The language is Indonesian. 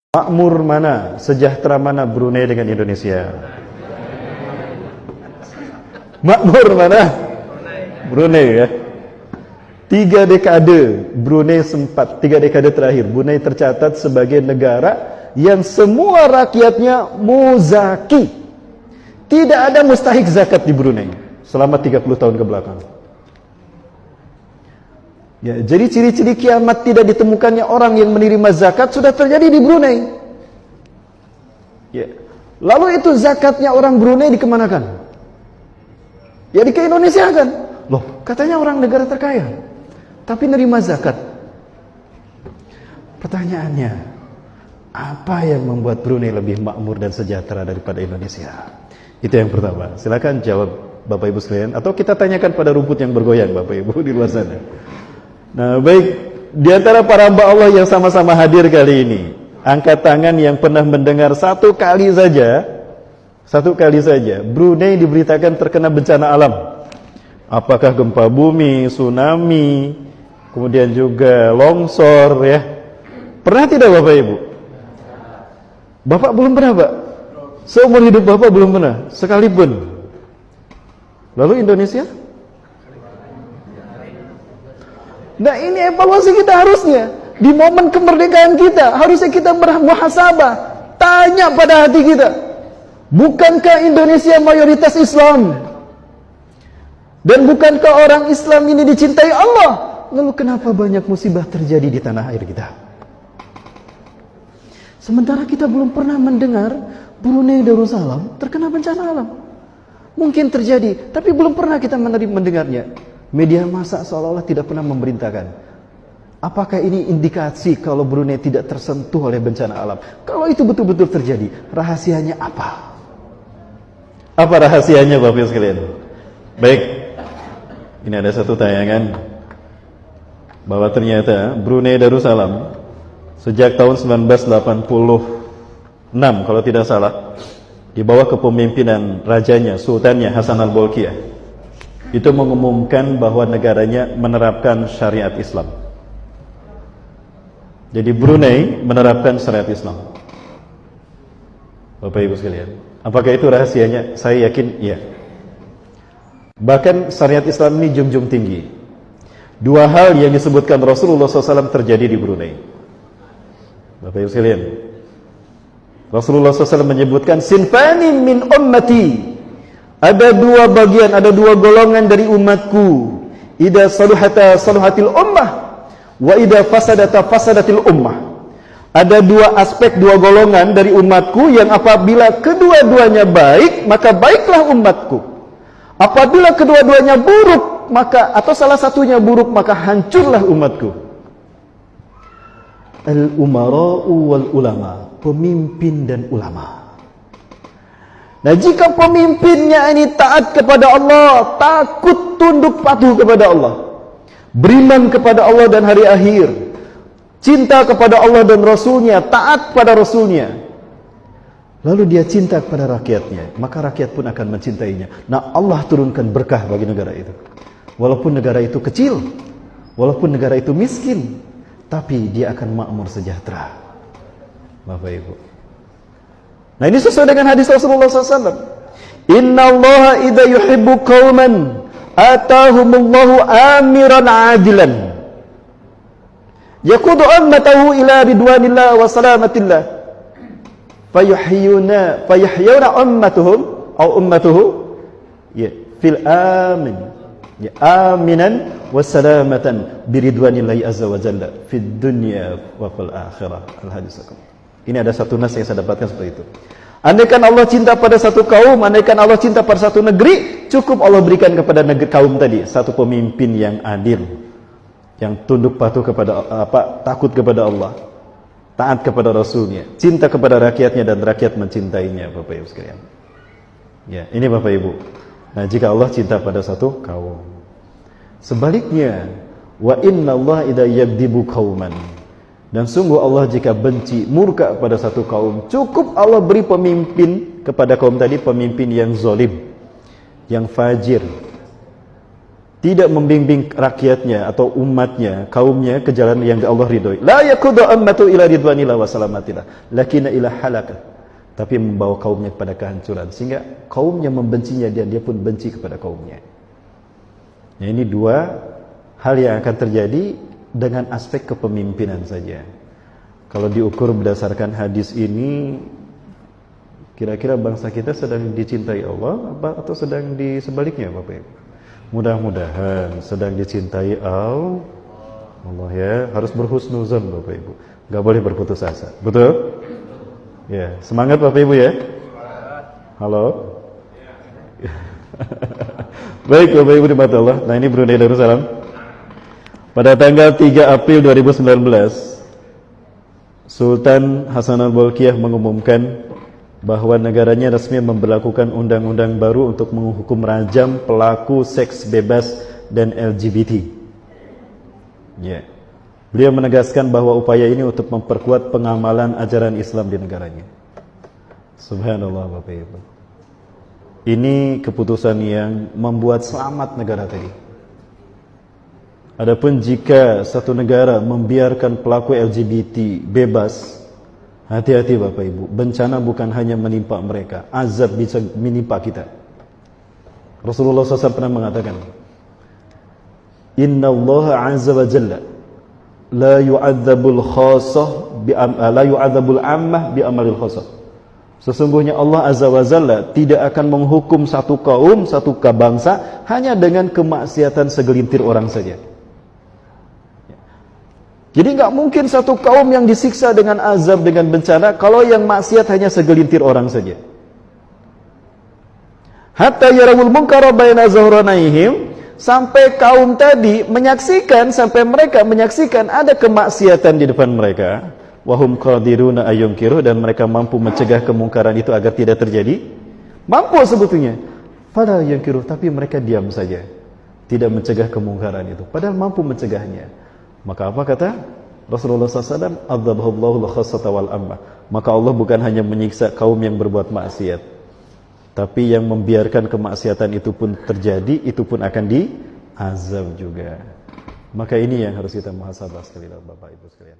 Makmur mana, sejahtera mana Brunei dengan Indonesia? Makmur mana? Brunei ya. 3 dekade Brunei sempat, 3 dekade terakhir Brunei tercatat sebagai negara yang semua rakyatnya muzaki. Tidak ada mustahik zakat di Brunei selama 30 tahun ke belakang. Ya, jadi ciri-ciri kiamat tidak ditemukannya orang yang menerima zakat sudah terjadi di Brunei. Ya. Lalu itu zakatnya orang Brunei dikemanakan? Ya di ke Indonesia kan? Loh, katanya orang negara terkaya, tapi nerima zakat. Pertanyaannya, apa yang membuat Brunei lebih makmur dan sejahtera daripada Indonesia? Itu yang pertama. Silakan jawab Bapak Ibu sekalian, atau kita tanyakan pada rumput yang bergoyang Bapak Ibu di luar sana. Nah, baik, di antara para hamba Allah yang sama-sama hadir kali ini, angkat tangan yang pernah mendengar satu kali saja Brunei diberitakan terkena bencana alam. Apakah gempa bumi, tsunami, kemudian juga longsor ya. Pernah tidak Bapak Ibu? Bapak belum pernah, Pak? Seumur hidup Bapak belum pernah sekalipun. Lalu Indonesia? Nah, ini evaluasi kita harusnya. Di momen kemerdekaan kita, harusnya kita bermuhasabah. Tanya pada hati kita, bukankah Indonesia mayoritas Islam? Dan bukankah orang Islam ini dicintai Allah? Lalu kenapa banyak musibah terjadi di tanah air kita? Sementara kita belum pernah mendengar Brunei Darussalam terkena bencana alam. Mungkin terjadi, tapi belum pernah kita mendengarnya. Media massa seolah-olah tidak pernah memerintahkan. Apakah ini indikasi kalau Brunei tidak tersentuh oleh bencana alam? Kalau itu betul-betul terjadi, rahasianya apa? Apa rahasianya Bapak Ibu sekalian? Baik, ini ada satu tayangan bahwa ternyata Brunei Darussalam sejak tahun 1986 kalau tidak salah, di bawah kepemimpinan rajanya, sultannya Hasan al-Bolkiah, itu mengumumkan bahwa negaranya menerapkan syariat Islam. Jadi Brunei menerapkan syariat Islam. Bapak Ibu sekalian, apakah itu rahasianya? Saya yakin iya. Bahkan syariat Islam ini junjung tinggi. 2 hal yang disebutkan Rasulullah SAW terjadi di Brunei. Bapak Ibu sekalian, Rasulullah SAW menyebutkan sinfani min ummati. Ada 2 bagian, ada 2 golongan dari umatku. Idza saluhata saluhatil ummah, wa idza fasadata fasadatil ummah. Ada 2 aspek, 2 golongan dari umatku yang apabila kedua-duanya baik, maka baiklah umatku. Apabila kedua-duanya buruk, maka atau salah satunya buruk, maka hancurlah umatku. Al-umara'u wal ulama, pemimpin dan ulama. Nah, jika pemimpinnya ini taat kepada Allah, takut tunduk patuh kepada Allah, beriman kepada Allah dan hari akhir, cinta kepada Allah dan Rasulnya, taat pada Rasulnya, lalu dia cinta kepada rakyatnya, maka rakyat pun akan mencintainya. Nah, Allah turunkan berkah bagi negara itu. Walaupun negara itu kecil, walaupun negara itu miskin, tapi dia akan makmur sejahtera. Bapak Ibu, nah ini sesuai dengan hadis Rasulullah SAW. Inna Allah idha yuhibbu qawman atahumullahu amiran adilan yakudu ummatahu ila ridwanillah wa salamatillah fayahyuna ummatuhum au ummatuhu ya fil amin ya aminan wa salamatan biridwanillahi azza wa jalla fid dunya wa fil akhirah. Al-hadis. Ini ada satu nas yang saya dapatkan seperti itu. Andaikan Allah cinta pada satu kaum, andaikan Allah cinta pada satu negeri, cukup Allah berikan kepada negeri kaum tadi satu pemimpin yang adil, yang tunduk patuh kepada takut kepada Allah, taat kepada Rasulnya, cinta kepada rakyatnya dan rakyat mencintainya. Bapak Ibu sekalian. Ya, ini Bapak Ibu. Nah, jika Allah cinta pada satu kaum. Sebaliknya, wa inna Allah idza yabdibu qauman. Dan sungguh Allah jika benci, murka pada satu kaum, cukup Allah beri pemimpin kepada kaum tadi, pemimpin yang zalim, yang fajir, tidak membimbing rakyatnya atau umatnya, kaumnya ke jalan yang Allah ridhoi. La yaqudu ummatu ila ridwanillah wa salamatillah, lakina ila halakah. Tapi membawa kaumnya kepada kehancuran, sehingga kaumnya membencinya dan dia pun benci kepada kaumnya. Nah, ini dua hal yang akan terjadi dengan aspek kepemimpinan saja. Kalau diukur berdasarkan hadis ini, kira-kira bangsa kita sedang dicintai Allah atau sedang di sebaliknya, Bapak Ibu? Mudah-mudahan sedang dicintai Allah ya. Harus berhusnuzon, Bapak Ibu. Gak boleh berputus asa. Betul? Ya, semangat Bapak Ibu ya. Halo. Baik Bapak Ibu di mata Allah. Nah, ini Brunei Darussalam. Pada tanggal 3 April 2019, Sultan Hasanal Bolkiah mengumumkan bahwa negaranya resmi memberlakukan undang-undang baru untuk menghukum rajam pelaku seks bebas dan LGBT. Ya. Beliau menegaskan bahwa upaya ini untuk memperkuat pengamalan ajaran Islam di negaranya. Subhanallah Bapak Ibu. Ini keputusan yang membuat selamat negara tadi. Adapun jika satu negara membiarkan pelaku LGBT bebas, hati-hati Bapak Ibu, bencana bukan hanya menimpa mereka, azab bisa menimpa kita. Rasulullah SAW pernah mengatakan, Inna Allah azza wa jalla la yu'adzabul ammah bi amalil khassah. Sesungguhnya Allah azza wa jalla tidak akan menghukum satu kaum, satu bangsa hanya dengan kemaksiatan segelintir orang saja. Jadi nggak mungkin satu kaum yang disiksa dengan azab, dengan bencana, kalau yang maksiat hanya segelintir orang saja. Hatta yarawul munkara baina zahranaihim, sampai kaum tadi menyaksikan, sampai mereka menyaksikan ada kemaksiatan di depan mereka. Wahum qadiruna ayyunkiru, dan mereka mampu mencegah kemungkaran itu agar tidak terjadi. Mampu sebetulnya. Padahal yunkiru, tapi mereka diam saja, tidak mencegah kemungkaran itu. Padahal mampu mencegahnya. Maka apa kata Rasulullah SAW? Adzabahullahu al-khassata wal ammah. Maka Allah bukan hanya menyiksa kaum yang berbuat maksiat, tapi yang membiarkan kemaksiatan itu pun terjadi, itu pun akan diazab juga. Maka ini yang harus kita muhasabah sekali Bapak Ibu sekalian.